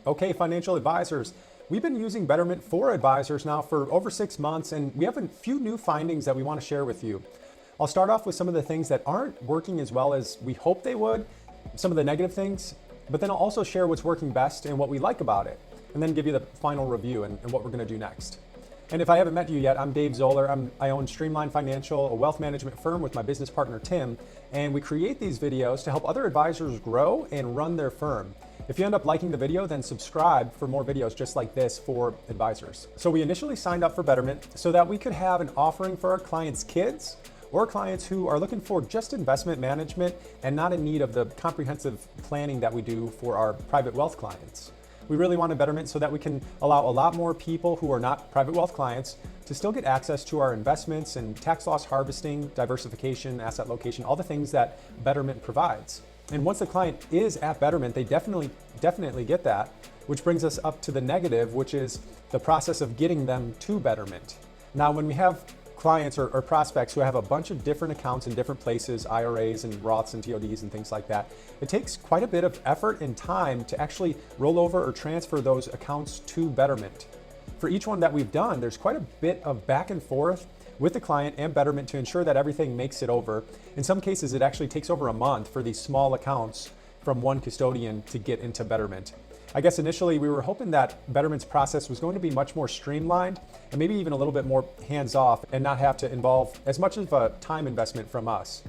Okay, financial advisors, we've been using Betterment for Advisors now for over 6 months, and we have a few new findings that we want to share with you. I'll start off with some of the things that aren't working as well as we hope they would, some of the negative things, but then I'll also share what's working best and what we like about it, and then give you the final review and what we're going to do next. And if I haven't met you yet, I'm Dave Zoller. I own Streamline Financial, a wealth management firm with my business partner, Tim, and we create these videos to help other advisors grow and run their firm. If you end up liking the video, then subscribe for more videos just like this for advisors. So we initially signed up for Betterment so that we could have an offering for our clients' kids or clients who are looking for just investment management and not in need of the comprehensive planning that we do for our private wealth clients. We really wanted Betterment so that we can allow a lot more people who are not private wealth clients to still get access to our investments and tax loss harvesting, diversification, asset location, all the things that Betterment provides. And once the client is at Betterment, they definitely get that, which brings us up to the negative, which is the process of getting them to Betterment. Now, when we have clients or prospects who have a bunch of different accounts in different places, IRAs and Roths and TODs and things like that, it takes quite a bit of effort and time to actually roll over or transfer those accounts to Betterment. For each one that we've done, there's quite a bit of back and forth with the client and Betterment to ensure that everything makes it over. In some cases, it actually takes over a month for these small accounts from one custodian to get into Betterment. I guess initially we were hoping that Betterment's process was going to be much more streamlined and maybe even a little bit more hands-off and not have to involve as much of a time investment from us.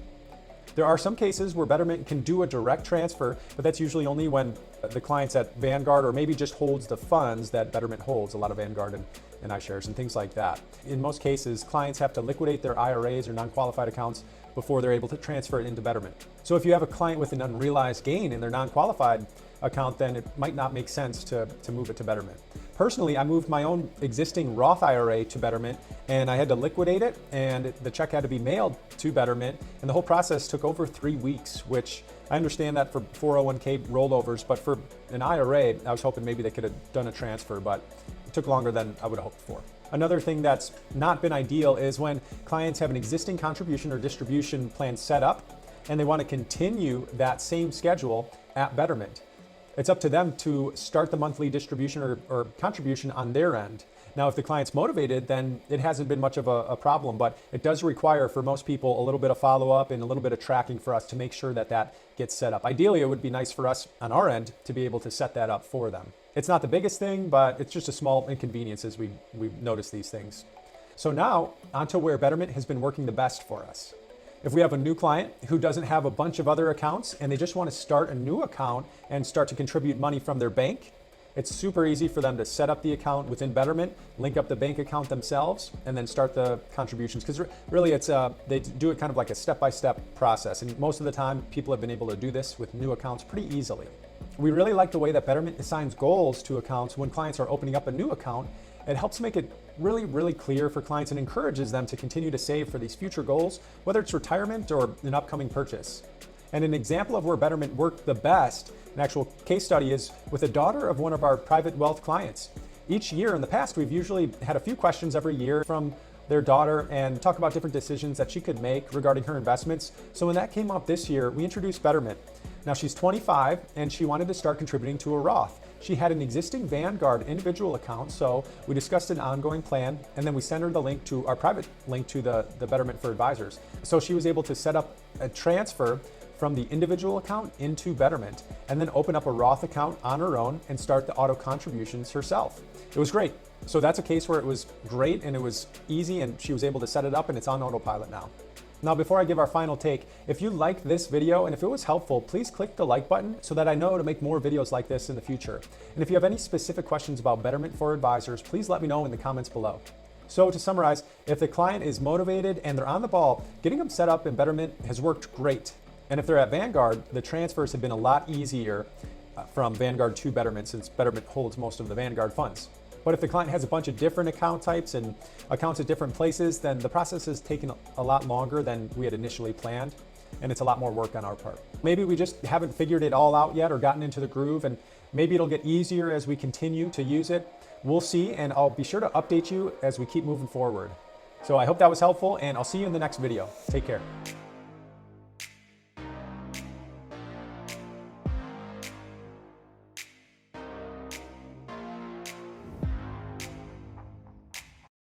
There are some cases where Betterment can do a direct transfer, but that's usually only when the client's at Vanguard or maybe just holds the funds that Betterment holds, a lot of Vanguard and iShares and things like that. In most cases, clients have to liquidate their IRAs or non-qualified accounts before they're able to transfer it into Betterment. So if you have a client with an unrealized gain in their non-qualified account, then it might not make sense to move it to Betterment. Personally, I moved my own existing Roth IRA to Betterment and I had to liquidate it and the check had to be mailed to Betterment and the whole process took over 3 weeks, which I understand that for 401k rollovers, but for an IRA, I was hoping maybe they could have done a transfer, but it took longer than I would have hoped for. Another thing that's not been ideal is when clients have an existing contribution or distribution plan set up and they want to continue that same schedule at Betterment. It's up to them to start the monthly distribution or contribution on their end. Now, if the client's motivated, then it hasn't been much of a problem, but it does require for most people a little bit of follow-up and a little bit of tracking for us to make sure that that gets set up. Ideally, it would be nice for us on our end to be able to set that up for them. It's not the biggest thing, but it's just a small inconvenience as we've noticed these things. So now, onto where Betterment has been working the best for us. If we have a new client who doesn't have a bunch of other accounts and they just want to start a new account and start to contribute money from their bank, it's super easy for them to set up the account within Betterment, link up the bank account themselves, and then start the contributions. Because really, they do it kind of like a step-by-step process. And most of the time, people have been able to do this with new accounts pretty easily. We really like the way that Betterment assigns goals to accounts when clients are opening up a new account. It helps make it really clear for clients and encourages them to continue to save for these future goals, whether it's retirement or an upcoming purchase. And an example of where Betterment worked the best, an actual case study, is with a daughter of one of our private wealth clients. Each year in the past, we've usually had a few questions every year from their daughter and talk about different decisions that she could make regarding her investments. So when that came up this year, we introduced Betterment. Now she's 25 and she wanted to start contributing to a Roth. She had an existing Vanguard individual account, so we discussed an ongoing plan and then we sent her the link to our private link to the Betterment for Advisors. So she was able to set up a transfer from the individual account into Betterment and then open up a Roth account on her own and start the auto contributions herself. It was great. So that's a case where it was great and it was easy and she was able to set it up and it's on autopilot now. Now, before I give our final take, if you liked this video and if it was helpful, please click the like button so that I know to make more videos like this in the future. And if you have any specific questions about Betterment for Advisors, please let me know in the comments below. So to summarize, if the client is motivated and they're on the ball, getting them set up in Betterment has worked great. And if they're at Vanguard, the transfers have been a lot easier from Vanguard to Betterment since Betterment holds most of the Vanguard funds. But if the client has a bunch of different account types and accounts at different places, then the process has taken a lot longer than we had initially planned, and it's a lot more work on our part. Maybe we just haven't figured it all out yet or gotten into the groove, and maybe it'll get easier as we continue to use it. We'll see, and I'll be sure to update you as we keep moving forward. So I hope that was helpful, and I'll see you in the next video. Take care.